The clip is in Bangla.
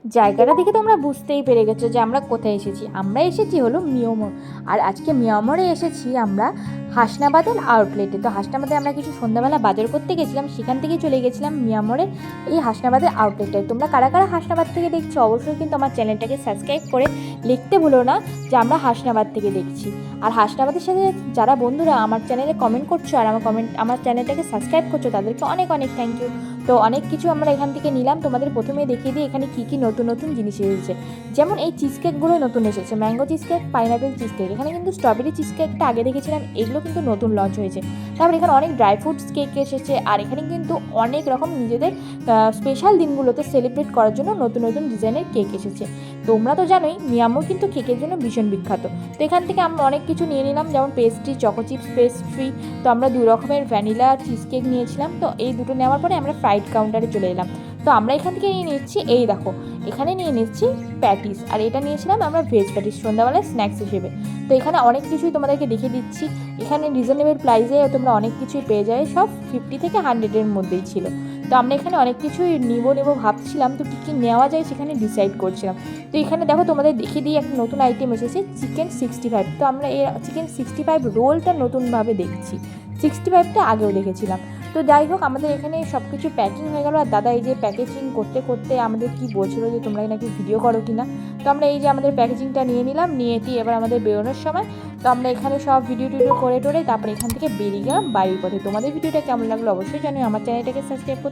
জায়গাটা দেখে তোমরা বুঝতেই পেরে গেছো যে আমরা কোথায় এসেছি। আমরা এসেছি হলো মিয়ামর। আর আজকে মিয়ামরে এসেছি আমরা হাসনাবাদের আউটলেটে। তো হাসনাবাদে আমরা কিছু সন্ধ্যাবেলা বাজার করতে গেছিলাম, সেখান থেকে চলে গেছিলাম মিয়ামরের এই হাসনাবাদের আউটলেটে। তোমরা কারা কারা হাসনাবাদ থেকে দেখছো অবশ্যই কিন্তু আমার চ্যানেলটাকে সাবস্ক্রাইব করে লিখতে ভুলো না যে আমরা হাসনাবাদ থেকে দেখছি। আর হাসনাবাদের সাথে যারা বন্ধুরা আমার চ্যানেলে কমেন্ট করছো আর আমার চ্যানেলটাকে সাবস্ক্রাইব করছো তাদেরকে অনেক অনেক থ্যাংক ইউ। তো অনেক কিছু আমরা এখান থেকে নিলাম। তোমাদের প্রথমে দেখিয়ে দিই এখানে কী কী নতুন নতুন জিনিস এসেছে। যেমন এই চিজ কেকগুলো নতুন এসেছে, mango cheese cake, pineapple cheese cake. এখানে কিন্তু স্ট্রবেরি চিজ কেকটা আগে দেখেছিলাম, এগুলো কিন্তু নতুন লঞ্চ হয়েছে। তারপর এখানে অনেক ড্রাই ফ্রুটস কেক এসেছে। আর এখানে কিন্তু অনেক রকম নিজেদের স্পেশাল দিনগুলোতে সেলিব্রেট করার জন্য নতুন নতুন ডিজাইনের কেক এসেছে। তোমরা তো জানোই মিয়ামর কিন্তু কেকের জন্য ভীষণ বিখ্যাত। তো এখান থেকে আমরা অনেক কিছু নিয়ে নিলাম, যেমন পেস্ট্রি, চকো চিপস পেস্ট্রি। তো আমরা 2 রকমের ভ্যানিলা চিজ কেক নিয়েছিলাম। তো এই দুটো নেওয়ার পরে আমরা ফ্রাইড কাউন্টারে চলে এলাম। তো আমরা এখান থেকে নিয়ে নিচ্ছি, এই দেখো এখানে নিয়ে নিচ্ছি প্যাটিস। আর এটা নিয়েছিলাম আমরা ভেজ প্যাটিস সন্ধ্যাবেলায় স্ন্যাক্স হিসেবে। তো এখানে অনেক কিছুই তোমাদেরকে দেখিয়ে দিচ্ছি। এখানে রিজনেবল প্রাইসে তোমরা অনেক কিছুই পেয়ে যায়, সব 50 থেকে 100-এর মধ্যেই ছিল। তো আমরা এখানে অনেক কিছুই নেবো ভাবছিলাম, তো কী কী নেওয়া যায় সেখানে ডিসাইড করছিলাম। তো এখানে দেখো তোমাদের দেখিয়ে দিই একটা নতুন আইটেম এসেছে, চিকেন 65। তো আমরা এই চিকেন 65 রোলটা নতুনভাবে দেখছি, 65টা আগেও দেখেছিলাম। তো যাই হোক আমাদের এখানে সব কিছু প্যাকিং হয়ে গেল। আর দাদা এই যে প্যাকেজিং করতে করতে আমাদের কি বলছিল যে তোমরা নাকি ভিডিও করো কি না। তো আমরা এই যে আমাদের প্যাকেজিংটা নিয়ে নিলাম, এবার আমাদের বেরোনোর সময় তো আমরা এখানে সব ভিডিও করে তারপরে এখান থেকে বেরিয়ে গেলাম বাড়ির পথে। তোমাদের ভিডিওটা কেমন লাগলো অবশ্যই জানিও, আমার চ্যানেলটাকে সাবস্ক্রাইব করতে